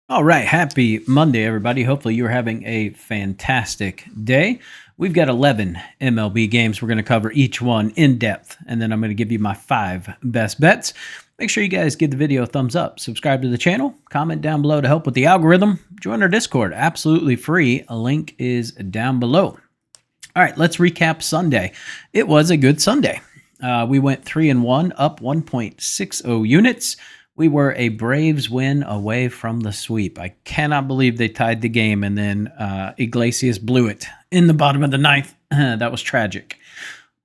All right, happy Monday, everybody. Hopefully, you're having a fantastic day. We've got 11 MLB games. We're going to cover each one in depth, and then I'm going to give you my 5 best bets. Make sure you guys give the video a thumbs up, subscribe to the channel, comment down below to help with the algorithm, join our Discord, absolutely free. A link is down below. All right, let's recap Sunday. It was a good Sunday. We went 3-1, up 1.60 units. We were a Braves win away from the sweep. I cannot believe they tied the game, and then Iglesias blew it in the bottom of the ninth. That was tragic.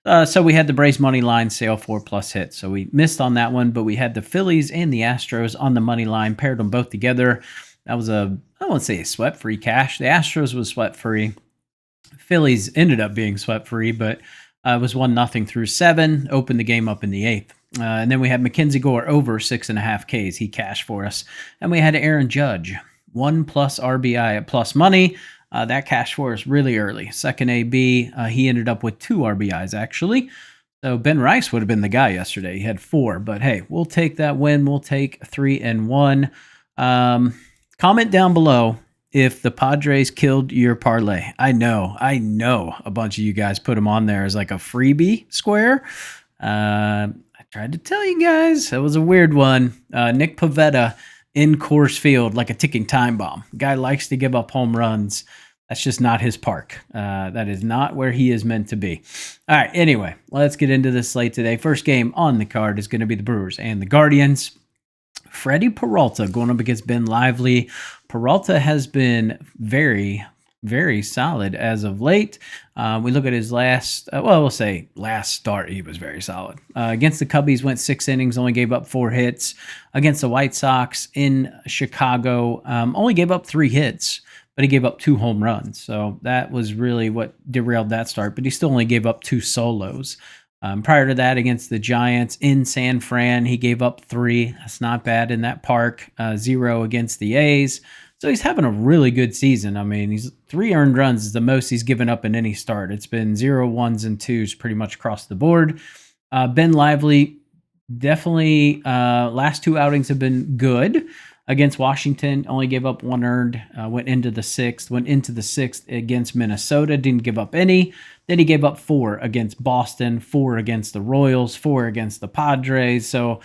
So we had the Braves money line sale 4+ hits. So we missed on that one, but we had the Phillies and the Astros on the money line, paired them both together. That was I won't say a sweat-free cash. The Astros was sweat-free. Phillies ended up being sweat-free, but it was 1-0 through 7. Opened the game up in the 8th. And then we had Mackenzie Gore over 6.5 Ks. He cashed for us. And we had Aaron Judge, 1+ RBI at plus money. That cashed for us really early. Second AB, he ended up with 2 RBIs, actually. So Ben Rice would have been the guy yesterday. He had 4. But hey, we'll take that win. We'll take 3-1. Comment down below if the Padres killed your parlay. I know a bunch of you guys put them on there as like a freebie square. Tried to tell you guys. That was a weird one. Nick Pivetta in Coors Field like a ticking time bomb. Guy likes to give up home runs. That's just not his park. That is not where he is meant to be. All right, anyway, let's get into this slate today. First game on the card is going to be the Brewers and the Guardians. Freddie Peralta going up against Ben Lively. Peralta has been very solid as of late. We look at his last start, he was very solid. Against the Cubbies, went 6 innings, only gave up 4 hits. Against the White Sox in Chicago, only gave up 3 hits, but he gave up 2 home runs. So that was really what derailed that start, but he still only gave up 2 solos. Prior to that, against the Giants in San Fran, he gave up 3. That's not bad in that park. 0 against the A's. So he's having a really good season. I mean, he's 3 earned runs is the most he's given up in any start. It's been 0, 1s, and 2s pretty much across the board. Ben Lively, definitely last 2 outings have been good. Against Washington, only gave up 1 earned, went into the 6th against Minnesota, didn't give up any. Then he gave up 4 against Boston, 4 against the Royals, 4 against the Padres. So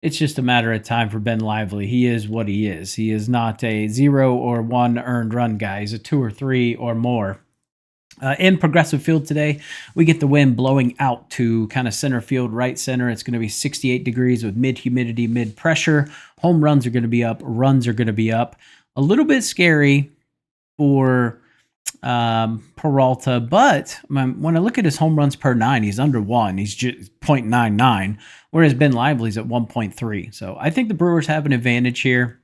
it's just a matter of time for Ben Lively. He is what he is. He is not a 0 or 1 earned run guy. He's a 2 or 3 or more. In Progressive Field today, we get the wind blowing out to kind of center field, right center. It's going to be 68 degrees with mid-humidity, mid-pressure. Home runs are going to be up. Runs are going to be up. A little bit scary for Peralta, but when I look at his home runs per 9, he's under 1. He's just 0.99, whereas Ben Lively's at 1.3. So I think the Brewers have an advantage here.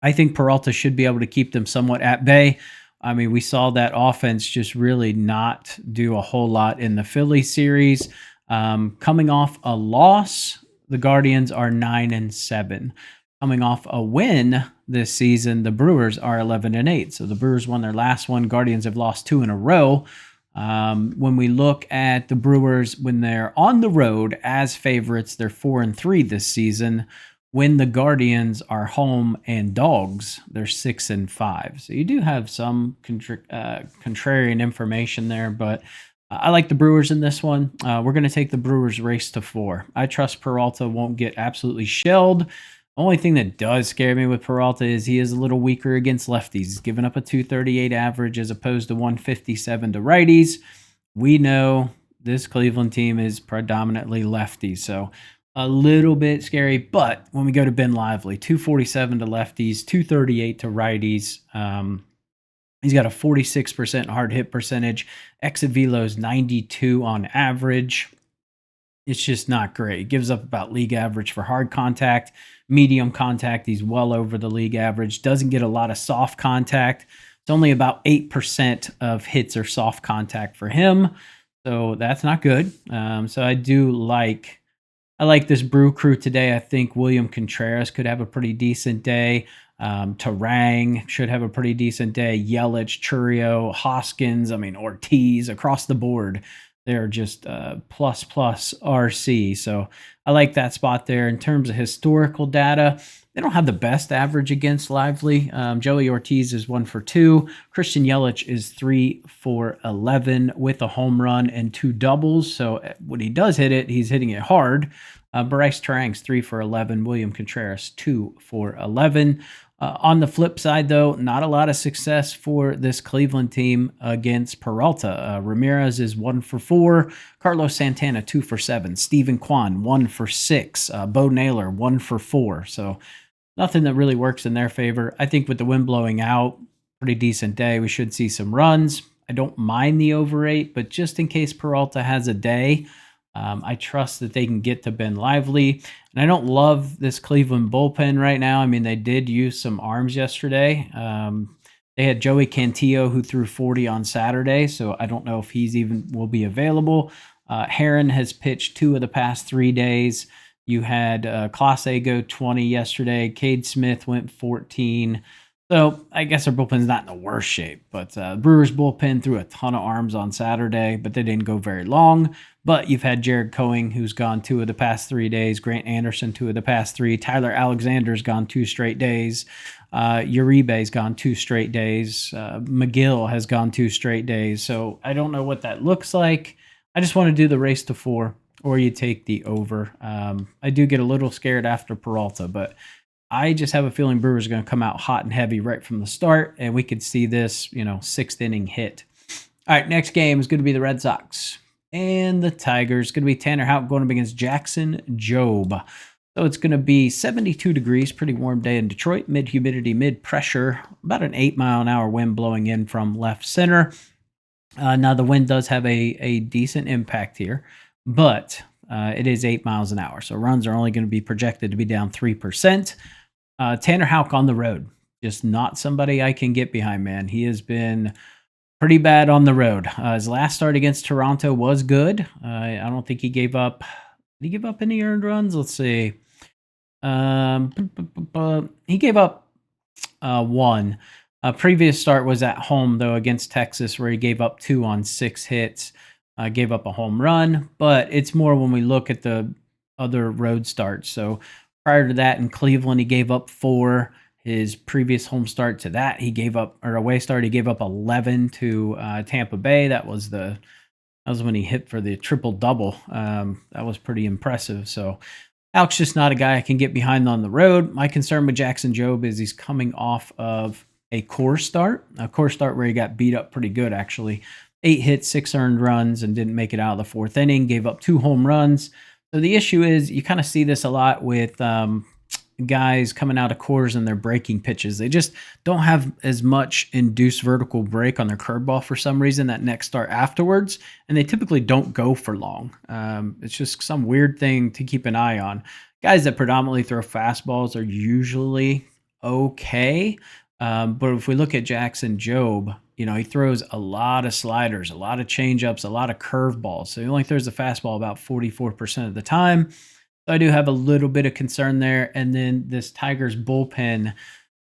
I think Peralta should be able to keep them somewhat at bay. I mean, we saw that offense just really not do a whole lot in the Phillies series. Coming off a loss, the Guardians are 9-7. Coming off a win this season, the Brewers are 11-8. So the Brewers won their last one. Guardians have lost 2 in a row. When we look at the Brewers, when they're on the road as favorites, they're 4-3 this season. When the Guardians are home and dogs, they're 6-5. So you do have some contrarian information there, but I like the Brewers in this one. We're going to take the Brewers race to 4. I trust Peralta won't get absolutely shelled. Only thing that does scare me with Peralta is he is a little weaker against lefties. He's given up a 238 average as opposed to 157 to righties. We know this Cleveland team is predominantly lefties, so a little bit scary. But when we go to Ben Lively, 247 to lefties, 238 to righties. He's got a 46% hard hit percentage. Exit velo is 92 on average. It's just not great. He gives up about league average for hard contact. Medium contact, he's well over the league average. Doesn't get a lot of soft contact. It's only about 8% of hits are soft contact for him. So that's not good. So I like this Brew Crew today. I think William Contreras could have a pretty decent day. Tarang should have a pretty decent day. Yelich, Churio, Hoskins, Ortiz, across the board. They're just plus RC. So I like that spot there. In terms of historical data, They don't have the best average against Lively. Joey Ortiz is 1 for 2. Christian Yelich is 3 for 11 with a home run and 2 doubles. So when he does hit it, he's hitting it hard. Bryce Terang's 3 for 11. William Contreras 2 for 11. On the flip side, though, not a lot of success for this Cleveland team against Peralta. Ramirez is 1 for 4. Carlos Santana 2 for 7. Steven Kwan 1 for 6. Bo Naylor 1 for 4. So nothing that really works in their favor. I think with the wind blowing out, pretty decent day. We should see some runs. I don't mind the over 8, but just in case Peralta has a day, I trust that they can get to Ben Lively. And I don't love this Cleveland bullpen right now. I mean, they did use some arms yesterday. They had Joey Cantillo, who threw 40 on Saturday, so I don't know if he's even will be available. Heron has pitched 2 of the past 3 days. You had Clase go 20 yesterday. Cade Smith went 14. So I guess our bullpen's not in the worst shape, but Brewers bullpen threw a ton of arms on Saturday, but they didn't go very long. But you've had Jared Coing, who's gone 2 of the past 3 days. Grant Anderson, 2 of the past 3. Tyler Alexander's gone 2 straight days. Uribe's gone 2 straight days. McGill has gone 2 straight days. So I don't know what that looks like. I just want to do the race to 4, or you take the over. I do get a little scared after Peralta, but I just have a feeling Brewers are going to come out hot and heavy right from the start, and we could see this, 6th inning hit. All right, next game is going to be the Red Sox and the Tigers. It's going to be Tanner Houck going up against Jackson Jobe. So it's going to be 72 degrees, pretty warm day in Detroit, mid-humidity, mid-pressure, about an 8-mile-an-hour wind blowing in from left center. Now, the wind does have a decent impact here, but it is 8 miles an hour, so runs are only going to be projected to be down 3%. Tanner Houck on the road, just not somebody I can get behind, man. He has been pretty bad on the road. His last start against Toronto was good. I don't think he gave up. Did he give up any earned runs? Let's see. He gave up 1. Previous start was at home, though, against Texas, where he gave up 2 on 6 hits. Gave up a home run, but it's more when we look at the other road starts. So prior to that in Cleveland, he gave up 4. His previous home start to that, he gave up, or away start, he gave up 11 to Tampa Bay. That was when he hit for the triple double. That was pretty impressive. So Alex just not a guy I can get behind on the road. My concern with Jackson Jobe is he's coming off of a Coors start where he got beat up pretty good, actually. 8 hits, 6 earned runs, and didn't make it out of the 4th inning. Gave up 2 home runs. So the issue is you kind of see this a lot with guys coming out of Coors and their breaking pitches. They just don't have as much induced vertical break on their curveball for some reason that next start afterwards, and they typically don't go for long. It's just some weird thing to keep an eye on. Guys that predominantly throw fastballs are usually okay, but if we look at Jackson Jobe, he throws a lot of sliders, a lot of changeups, a lot of curveballs. So he only throws the fastball about 44% of the time. So I do have a little bit of concern there. And then this Tigers bullpen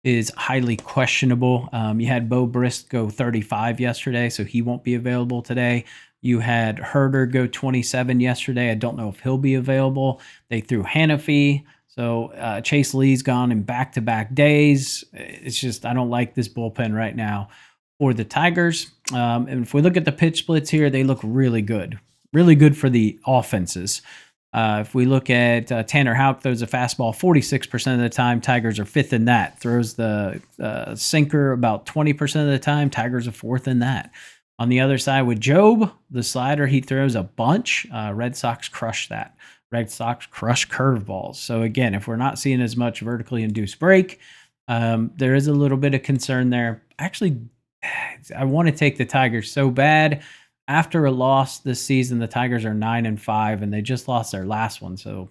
is highly questionable. You had Bo Brist go 35 yesterday, so he won't be available today. You had Herder go 27 yesterday. I don't know if he'll be available. They threw Hanafi. So Chase Lee's gone in back-to-back days. It's just, I don't like this bullpen right now for the Tigers. And if we look at the pitch splits here, they look really good for the offenses. If we look at Tanner Houck, throws a fastball 46% of the time. Tigers are 5th in that. Throws the sinker about 20% of the time. Tigers are 4th in that. On the other side with Jobe, the slider, he throws a bunch. Red Sox crush that. Red Sox crush curveballs. So again, if we're not seeing as much vertically induced break, there is a little bit of concern there. Actually, I want to take the Tigers so bad. After a loss this season, the Tigers are 9-5, and they just lost their last one. So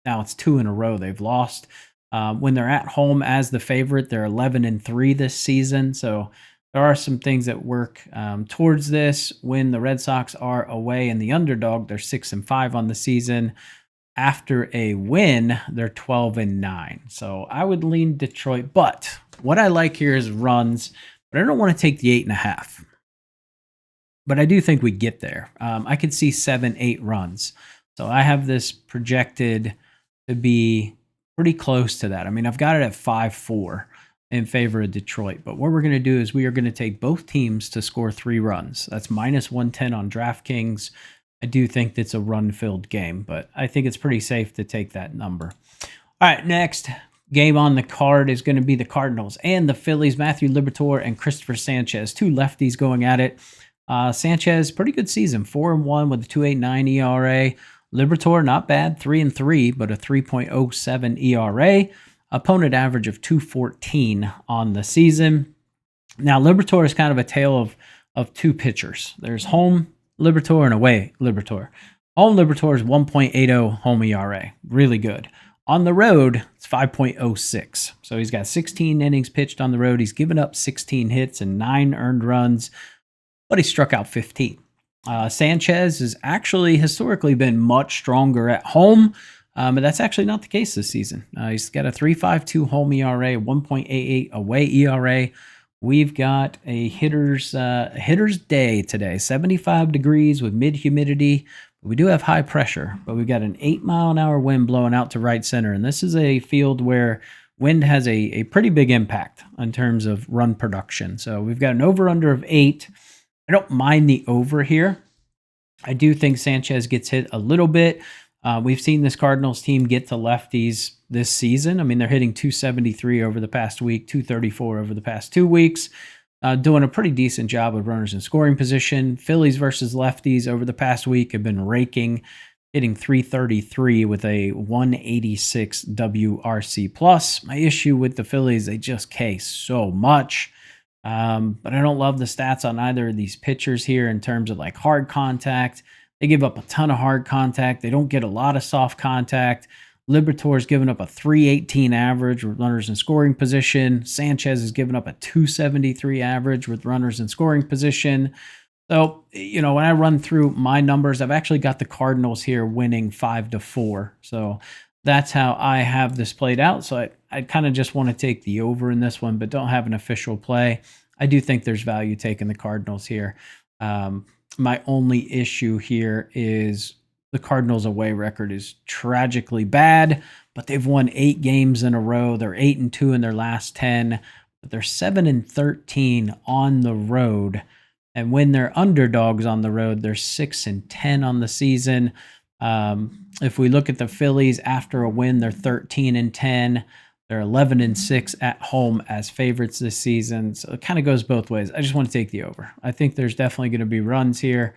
now it's 2 in a row they've lost. When they're at home as the favorite, they're 11-3 this season. So there are some things that work towards this. When the Red Sox are away and the underdog, they're 6-5 on the season. After a win, they're 12-9. So I would lean Detroit. But what I like here is runs. But I don't want to take the 8.5. But I do think we get there. I could see 7-8 runs. So I have this projected to be pretty close to that. I mean, I've got it at 5-4 in favor of Detroit. But what we're going to do is we are going to take both teams to score 3 runs. That's minus 110 on DraftKings. I do think that's a run-filled game, but I think it's pretty safe to take that number. All right, next game on the card is going to be the Cardinals and the Phillies. Matthew Liberatore and Christopher Sanchez, 2 lefties going at it. Sanchez, pretty good season, 4-1 with a 2.89 ERA. Liberatore, not bad, 3-3, but a 3.07 ERA. Opponent average of 214 on the season. Now, Liberatore is kind of a tale of 2 pitchers. There's home Liberatore and away Liberatore. Home Liberatore is 1.80 home ERA. Really good. On the road, it's 5.06. So he's got 16 innings pitched on the road. He's given up 16 hits and 9 earned runs, but he struck out 15. Sanchez has actually historically been much stronger at home. But that's actually not the case this season. He's got a 3.52 home ERA, 1.88 away ERA. We've got a hitter's day today, 75 degrees with mid-humidity. We do have high pressure, but we've got an 8-mile-an-hour wind blowing out to right center. And this is a field where wind has a pretty big impact in terms of run production. So we've got an over-under of 8. I don't mind the over here. I do think Sanchez gets hit a little bit. We've seen this Cardinals team get to lefties this season. I mean, they're hitting 273 over the past week, 234 over the past 2 weeks, doing a pretty decent job with runners in scoring position. Phillies versus lefties over the past week have been raking, hitting 333 with a 186 WRC plus. My issue with the Phillies, they just case so much. But I don't love the stats on either of these pitchers here in terms of like hard contact. They give up a ton of hard contact. They don't get a lot of soft contact. Liberatore's given up a 318 average with runners in scoring position. Sanchez has given up a 273 average with runners in scoring position. So, when I run through my numbers, I've actually got the Cardinals here winning 5-4. So that's how I have this played out. So I kind of just want to take the over in this one, but don't have an official play. I do think there's value taking the Cardinals here. My only issue here is the Cardinals' away record is tragically bad, but they've won 8 games in a row. They're 8-2 in their last 10, but they're 7-13 on the road. And when they're underdogs on the road, they're 6-10 on the season. If we look at the Phillies after a win, they're 13-10. They're 11-6 at home as favorites this season. So it kind of goes both ways. I just want to take the over. I think there's definitely going to be runs here.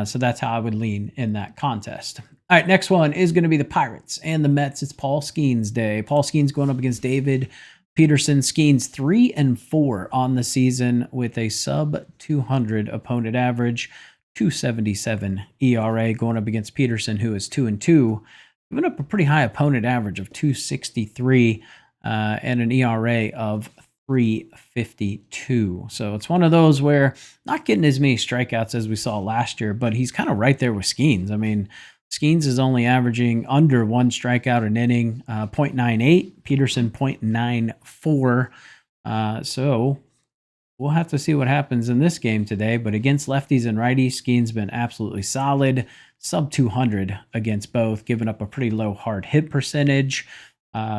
So that's how I would lean in that contest. All right, next one is going to be the Pirates and the Mets. It's Paul Skeens Day. Paul Skeens going up against David Peterson. Skeens 3-4 on the season with a sub-200 opponent average, 277 ERA, going up against Peterson, who is 2-2. Giving up a pretty high opponent average of 263 and an ERA of 3.52. So it's one of those where not getting as many strikeouts as we saw last year, but he's kind of right there with Skeens. I mean, Skeens is only averaging under 1 strikeout an inning, 0.98. Peterson 0.94. So we'll have to see what happens in this game today. But against lefties and righties, Skeens been absolutely solid. Sub 200 against both, giving up a pretty low hard hit percentage.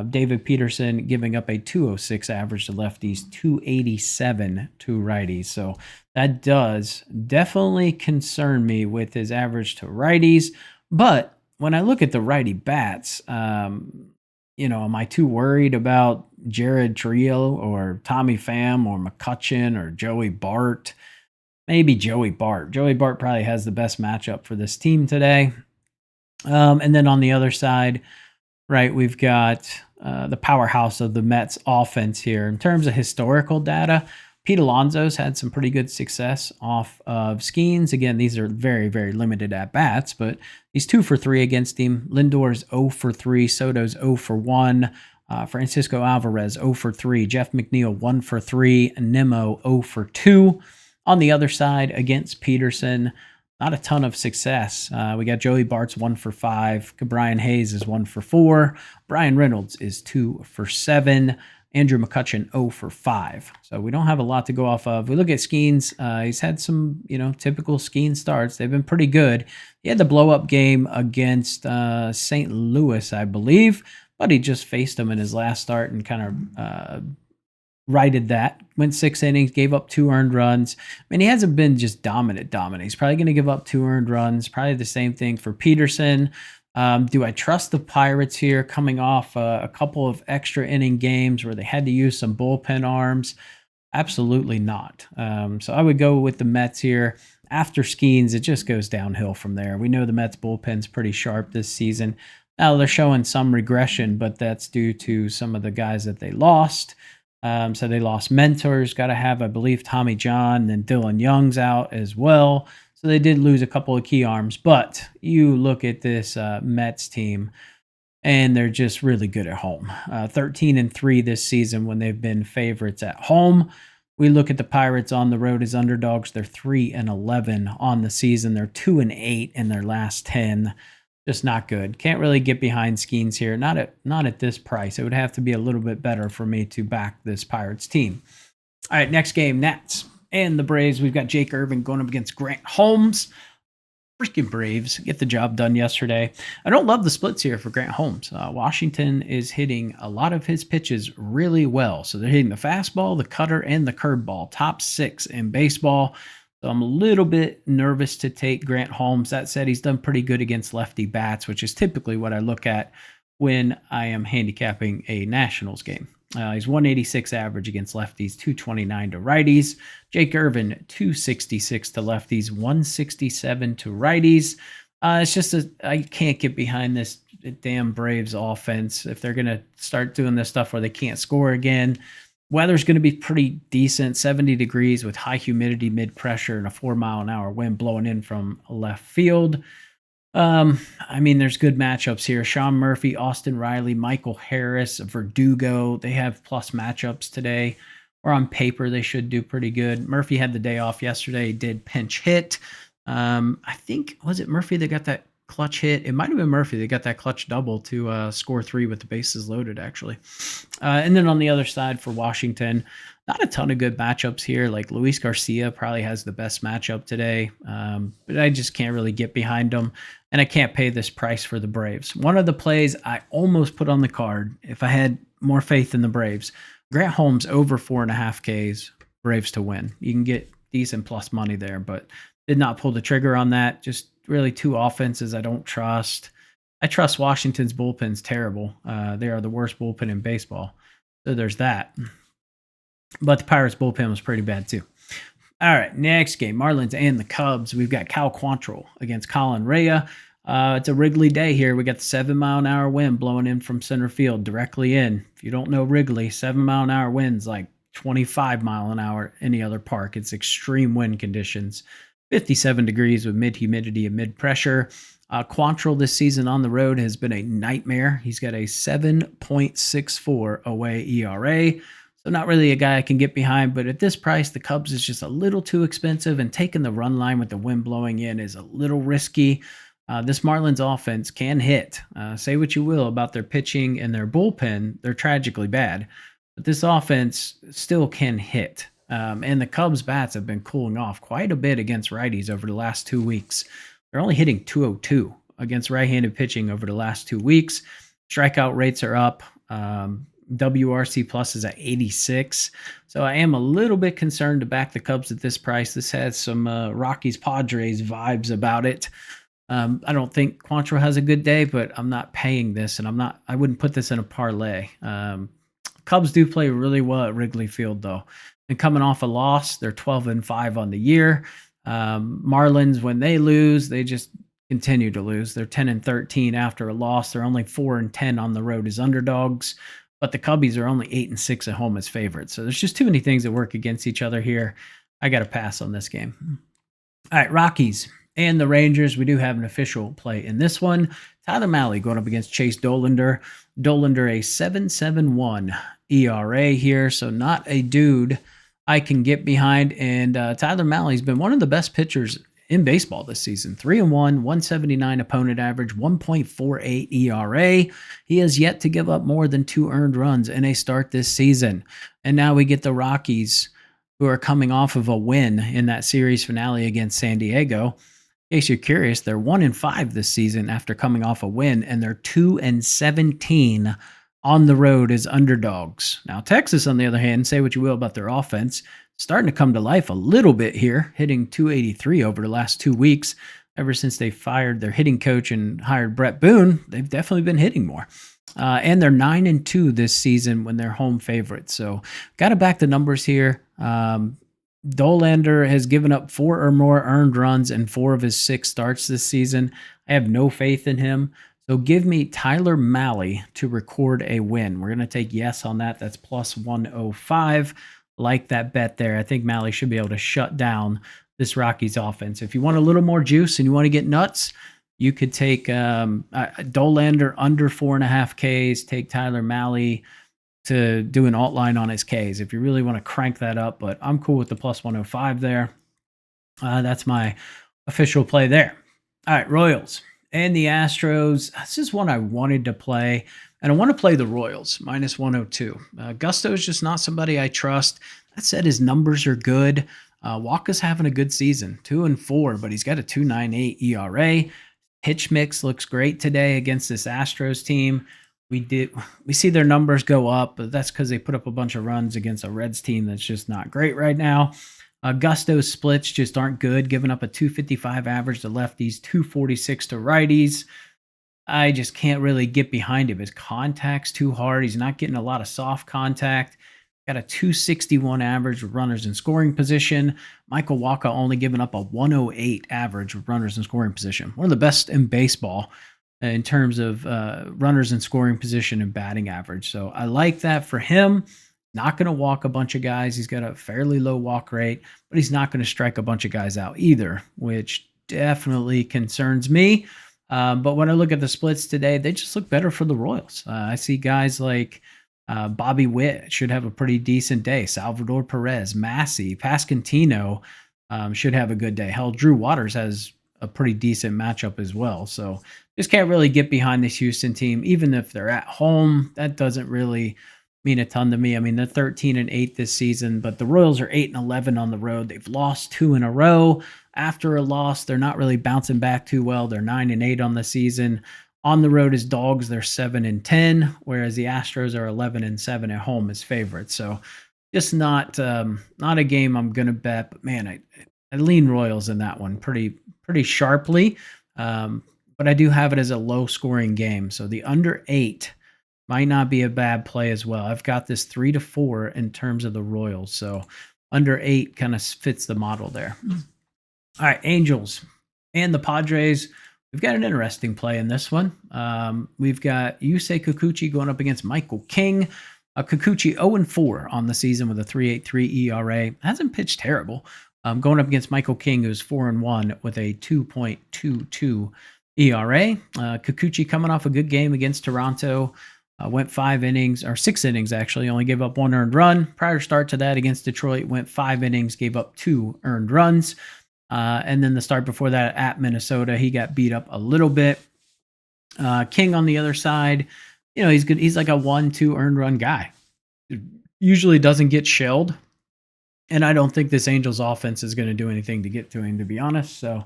David Peterson giving up a 206 average to lefties, 287 to righties. So that does definitely concern me with his average to righties. But when I look at the righty bats, am I too worried about Jared Trio or Tommy Pham or McCutchen or Joey Bart? Maybe Joey Bart. Joey Bart probably has the best matchup for this team today. And then on the other side, right, we've got the powerhouse of the Mets offense here. In terms of historical data, Pete Alonso's had some pretty good success off of Skeens. Again, these are very, very limited at-bats, but he's 2 for 3 against him. Lindor's 0 for 3. Soto's 0 for 1. Francisco Alvarez 0 for 3. Jeff McNeil 1 for 3. Nimmo 0 for 2. On the other side, against Peterson, not a ton of success. We got Joey Bart's 1 for 5. Brian Hayes is 1 for 4. Brian Reynolds is 2 for 7. Andrew McCutchen 0 for 5. So we don't have a lot to go off of. We look at Skeens. He's had some, typical Skeens starts. They've been pretty good. He had the blow-up game against St. Louis, I believe. but he just faced him in his last start and kind of righted that. Went 6 innings, gave up 2 earned runs. I mean, he hasn't been just dominant. He's probably going to give up 2 earned runs. Probably the same thing for Peterson. Do I trust the Pirates here coming off a couple of extra inning games where they had to use some bullpen arms? Absolutely not. So I would go with the Mets here. After Skeens, it just goes downhill from there. We know the Mets bullpen's pretty sharp this season. Now they're showing some regression, but that's due to some of the guys that they lost. So they lost mentors. Got to have, I believe, Tommy John, and Dylan Young's out as well. So they did lose a couple of key arms. But you look at this Mets team, and they're just really good at home. 13-3 this season when they've been favorites at home. We look at the Pirates on the road as underdogs. They're 3-11 on the season. They're 2-8 in their last 10. Just not good. Can't really get behind Skeens here. Not at this price. It would have to be a little bit better for me to back this Pirates team. All right, next game, Nats and the Braves. We've got Jake Irvin going up against Grant Holmes. Freaking Braves get the job done yesterday. I don't love the splits here for Grant Holmes. Washington is hitting a lot of his pitches really well. So they're hitting the fastball, the cutter, and the curveball. Top 6 in baseball. So I'm a little bit nervous to take Grant Holmes. That said, he's done pretty good against lefty bats, which is typically what I look at when I am handicapping a Nationals game. He's 186 average against lefties, 229 to righties. Jake Irvin, 266 to lefties, 167 to righties. It's just I can't get behind this damn Braves offense if they're going to start doing this stuff where they can't score again. Weather's going to be pretty decent, 70 degrees with high humidity, mid-pressure, and a 4-mile-an-hour wind blowing in from left field. I mean, there's good matchups here. Sean Murphy, Austin Riley, Michael Harris, Verdugo. They have plus matchups today. Or on paper, they should do pretty good. Murphy had the day off yesterday. He did pinch hit. I think, was it Murphy that got that clutch hit? It might have been Murphy that got that clutch double to score 3 with the bases loaded, actually. And then on the other side for Washington, not a ton of good matchups here. Like Luis Garcia probably has the best matchup today, but I just can't really get behind him, and I can't pay this price for the Braves. One of the plays I almost put on the card if I had more faith in the Braves, Grant Holmes over 4.5 Ks, Braves to win. You can get decent plus money there, but did not pull the trigger on that. Just really 2 offenses I don't trust. I trust Washington's bullpen's terrible. They are the worst bullpen in baseball. So there's that. But the Pirates bullpen was pretty bad too. All right, next game, Marlins and the Cubs. We've got Cal Quantrill against Colin Rea. It's a Wrigley day here. We got the 7-mile-an-hour wind blowing in from center field directly in. If you don't know Wrigley, 7-mile-an-hour wind's like 25-mile-an-hour any other park. It's extreme wind conditions. 57 degrees with mid-humidity and mid-pressure. Quantrill this season on the road has been a nightmare. He's got a 7.64 away ERA. So not really a guy I can get behind, but at this price, the Cubs is just a little too expensive, and taking the run line with the wind blowing in is a little risky. This Marlins offense can hit. Say what you will about their pitching and their bullpen. They're tragically bad, but this offense still can hit. And the Cubs bats have been cooling off quite a bit against righties over the last 2 weeks. They're only hitting 202 against right-handed pitching over the last 2 weeks. Strikeout rates are up. WRC plus is at 86. So I am a little bit concerned to back the Cubs at this price. This has some Rockies Padres vibes about it. I don't think Quantrill has a good day, but I'm not paying this, and I wouldn't put this in a parlay. Cubs do play really well at Wrigley Field though. And coming off a loss, they're 12-5 on the year. Marlins, when they lose, they just continue to lose. They're 10-13 after a loss. They're only 4-10 on the road as underdogs. But the Cubbies are only 8-6 at home as favorites. So there's just too many things that work against each other here. I got to pass on this game. All right, Rockies and the Rangers. We do have an official play in this one. Tyler Mahle going up against Chase Dollander. Dollander a 7.71 ERA here. So not a dude I can get behind. And Tyler Mahle's been one of the best pitchers in baseball this season. 3-1, 179 opponent average, 1.48 ERA. He has yet to give up more than 2 earned runs in a start this season. And now we get the Rockies, who are coming off of a win in that series finale against San Diego. In case you're curious, they're 1-5 this season after coming off a win, and they're 2-17 on the road as underdogs. Now, Texas, on the other hand, say what you will about their offense, starting to come to life a little bit here, hitting 283 over the last 2 weeks. Ever since they fired their hitting coach and hired Brett Boone, they've definitely been hitting more. And they're 9-2 this season when they're home favorites. So, got to back the numbers here. Dollander has given up 4 or more earned runs in 4 of his 6 starts this season. I have no faith in him. So give me Tyler Mahle to record a win. We're going to take yes on that. That's plus 105. Like that bet there. I think Mahle should be able to shut down this Rockies offense. If you want a little more juice and you want to get nuts, you could take Dollander under 4.5 Ks, take Tyler Mahle to do an alt line on his Ks if you really want to crank that up, but I'm cool with the plus 105 there. That's my official play there. All right, Royals and the Astros. This is one I wanted to play, and I want to play the Royals, minus 102. Gusto is just not somebody I trust. That said, his numbers are good. Walker's having a good season, 2-4, but he's got a 2.98 ERA. Pitch mix looks great today against this Astros team. We see their numbers go up, but that's because they put up a bunch of runs against a Reds team that's just not great right now. Gusto's splits just aren't good, giving up a 255 average to lefties, 246 to righties. I just can't really get behind him. His contact's too hard. He's not getting a lot of soft contact. Got a 261 average with runners in scoring position. Michael Wacha only giving up a 108 average with runners in scoring position. One of the best in baseball in terms of runners in scoring position and batting average. So I like that for him. Not going to walk a bunch of guys. He's got a fairly low walk rate, but he's not going to strike a bunch of guys out either, which definitely concerns me. But when I look at the splits today, they just look better for the Royals. I see guys like Bobby Witt should have a pretty decent day. Salvador Perez, Massey, Pasquantino should have a good day. Hell, Drew Waters has a pretty decent matchup as well. So just can't really get behind this Houston team. Even if they're at home, that doesn't really mean a ton to me. I mean, they're 13-8 this season, but the Royals are 8-11 on the road. They've lost 2 in a row. After a loss, they're not really bouncing back too well. They're 9-8 on the season. On the road as dogs, they're 7-10, whereas the Astros are 11-7 at home as favorites. So just not a game I'm going to bet. But man, I lean Royals in that one pretty sharply. But I do have it as a low-scoring game. So the under 8 might not be a bad play as well. I've got this 3-4 in terms of the Royals. So under 8 kind of fits the model there. All right, Angels and the Padres. We've got an interesting play in this one. We've got Yusei Kikuchi going up against Michael King. Kikuchi 0-4 on the season with a 3.83 ERA. Hasn't pitched terrible. Going up against Michael King, who's 4-1 with a 2.22 ERA. Kikuchi coming off a good game against Toronto. Went 5 innings, or 6 innings actually, only gave up 1 earned run. Prior start to that against Detroit, went 5 innings, gave up 2 earned runs. And then the start before that at Minnesota, he got beat up a little bit. King on the other side, you know, he's good. He's like a 1-2 earned run guy. Usually doesn't get shelled. And I don't think this Angels offense is going to do anything to get to him, to be honest. So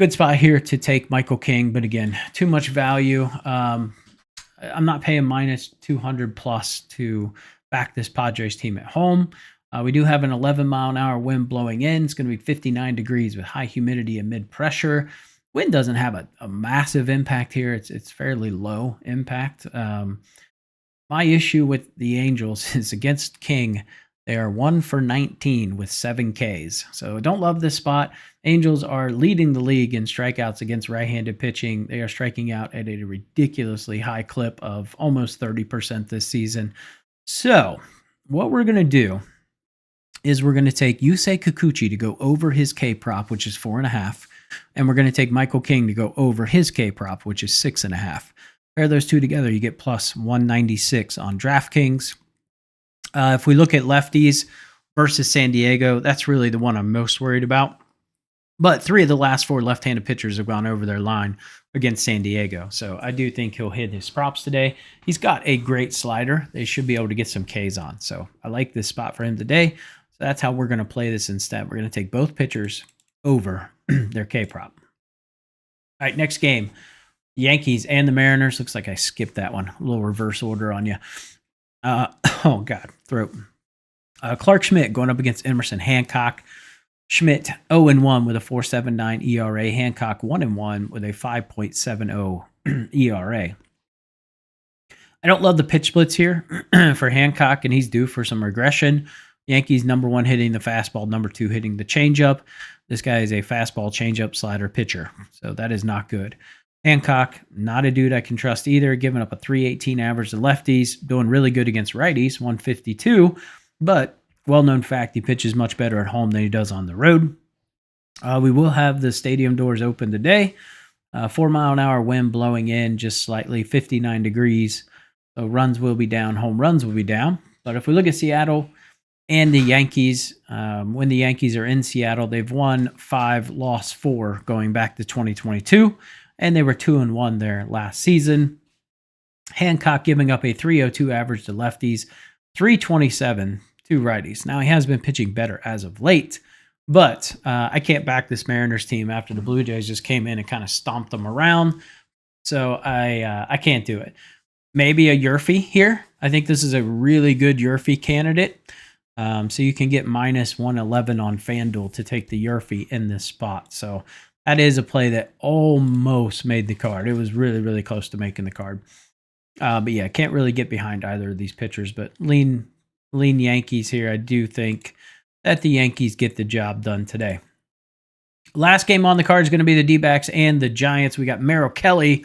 good spot here to take Michael King. But again, too much value. I'm not paying minus 200 plus to back this Padres team at home. We do have an 11-mile-an-hour wind blowing in. It's going to be 59 degrees with high humidity and mid-pressure. Wind doesn't have a massive impact here. It's fairly low impact. My issue with the Angels is against King. They are 1-for-19 with 7 Ks. So don't love this spot. Angels are leading the league in strikeouts against right-handed pitching. They are striking out at a ridiculously high clip of almost 30% this season. So what we're going to do is we're going to take Yusei Kikuchi to go over his K prop, which is 4.5. And we're going to take Michael King to go over his K prop, which is 6.5. Pair those two together, you get plus 196 on DraftKings. If we look at lefties versus San Diego, that's really the one I'm most worried about. But 3 of the last 4 left-handed pitchers have gone over their line against San Diego. So I do think he'll hit his props today. He's got a great slider. They should be able to get some Ks on. So I like this spot for him today. So that's how we're going to play this instead. We're going to take both pitchers over their K prop. All right, next game. Yankees and the Mariners. Looks like I skipped that one. A little reverse order on you. Oh, God, throat. Clark Schmidt going up against Emerson Hancock. Schmidt 0-1 with a 4.79 ERA. Hancock 1-1 with a 5.70 ERA. I don't love the pitch splits here for Hancock, and he's due for some regression. Yankees number 1 hitting the fastball, number 2 hitting the changeup. This guy is a fastball, changeup, slider pitcher, so that is not good. Hancock, not a dude I can trust either, giving up a 3.18 average to lefties, doing really good against righties, 152, but well-known fact, he pitches much better at home than he does on the road. We will have the stadium doors open today. 4-mile-an-hour wind blowing in just slightly, 59 degrees. So runs will be down, home runs will be down. But if we look at Seattle and the Yankees, when the Yankees are in Seattle, they've won 5, lost 4 going back to 2022. And they were 2-1 there last season. Hancock giving up a 3.02 average to lefties, 3.27 to righties. Now, he has been pitching better as of late, but I can't back this Mariners team after the Blue Jays just came in and kind of stomped them around. So I can't do it. Maybe a Yurfee here. I think this is a really good Yurfee candidate. So you can get minus 111 on FanDuel to take the Yurfee in this spot. So that is a play that almost made the card. It was really, really close to making the card. But yeah, can't really get behind either of these pitchers, but lean Yankees here. I do think that the Yankees get the job done today. Last game on the card is going to be the D-backs and the Giants. We got Merrill Kelly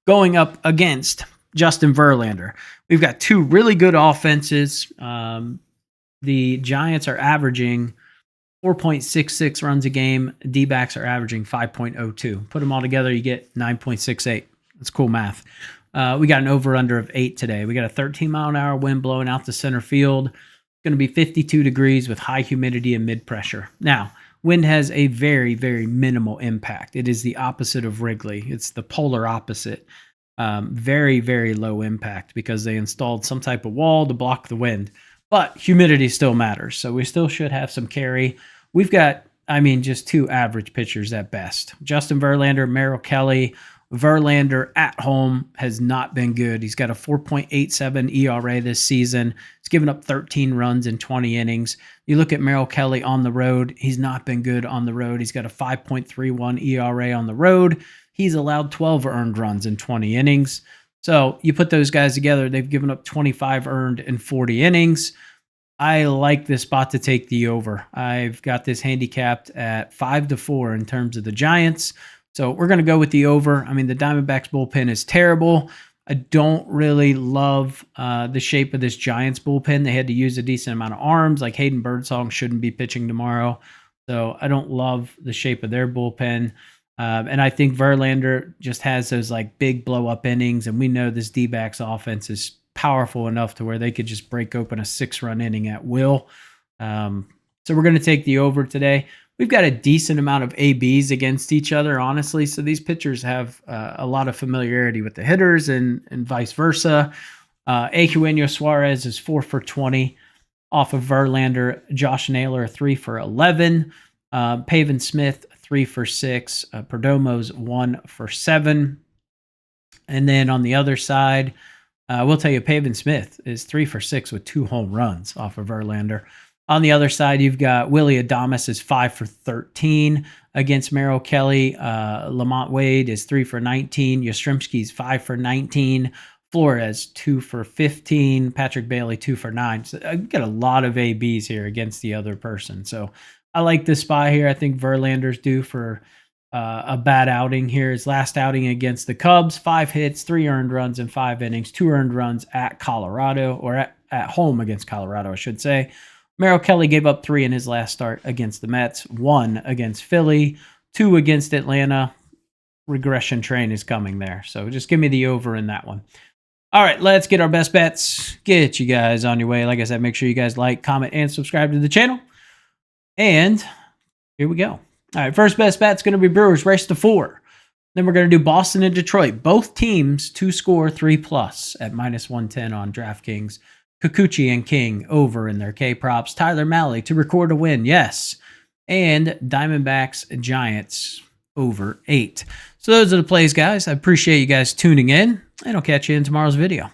going up against Justin Verlander. We've got 2 really good offenses. The Giants are averaging 4.66 runs a game. D-backs are averaging 5.02. Put them all together, you get 9.68. That's cool math. We got an over-under of 8 today. We got a 13-mile-an-hour wind blowing out to center field. It's going to be 52 degrees with high humidity and mid-pressure. Now, wind has a very, very minimal impact. It is the opposite of Wrigley. It's the polar opposite. Very, very low impact because they installed some type of wall to block the wind. But humidity still matters, so we still should have some carry. We've got, just 2 average pitchers at best. Justin Verlander, Merrill Kelly. Verlander at home has not been good. He's got a 4.87 ERA this season. He's given up 13 runs in 20 innings. You look at Merrill Kelly on the road. He's not been good on the road. He's got a 5.31 ERA on the road. He's allowed 12 earned runs in 20 innings. So you put those guys together, they've given up 25 earned in 40 innings. I like this spot to take the over. I've got this handicapped at 5-4 in terms of the Giants. So we're going to go with the over. The Diamondbacks bullpen is terrible. I don't really love the shape of this Giants bullpen. They had to use a decent amount of arms. Like Hayden Birdsong shouldn't be pitching tomorrow. So I don't love the shape of their bullpen. And I think Verlander just has those big blow up innings. And we know this D-backs offense is powerful enough to where they could just break open a 6-run inning at will. So we're going to take the over today. We've got a decent amount of ABs against each other, honestly. So these pitchers have a lot of familiarity with the hitters and vice versa. Eugenio Suarez is 4 for 20 off of Verlander. Josh Naylor, 3 for 11. Pavin Smith, 3 for 6. Perdomo's 1 for 7. And then on the other side, we'll tell you Pavin Smith is 3 for 6 with 2 home runs off of Verlander. On the other side, you've got Willie Adames is 5 for 13 against Merrill Kelly. Lamont Wade is 3 for 19. Yastrzemski's 5 for 19. Flores 2 for 15. Patrick Bailey 2 for 9. So I've got a lot of ABs here against the other person. So I like this spot here. I think Verlander's due for a bad outing here. His last outing against the Cubs, 5 hits, 3 earned runs in 5 innings, 2 earned runs at Colorado, or at home against Colorado, I should say. Merrill Kelly gave up 3 in his last start against the Mets, 1 against Philly, 2 against Atlanta. Regression train is coming there. So just give me the over in that one. All right, let's get our best bets. Get you guys on your way. Like I said, make sure you guys like, comment, and subscribe to the channel. And here we go. All right, first best bet is going to be Brewers, race to 4. Then we're going to do Boston and Detroit. Both teams to score 3+ at -110 on DraftKings. Kikuchi and King over in their K props. Tyler Mahle to record a win. Yes. and Diamondbacks Giants over 8. So those are the plays, guys. I appreciate you guys tuning in, and I'll catch you in tomorrow's video.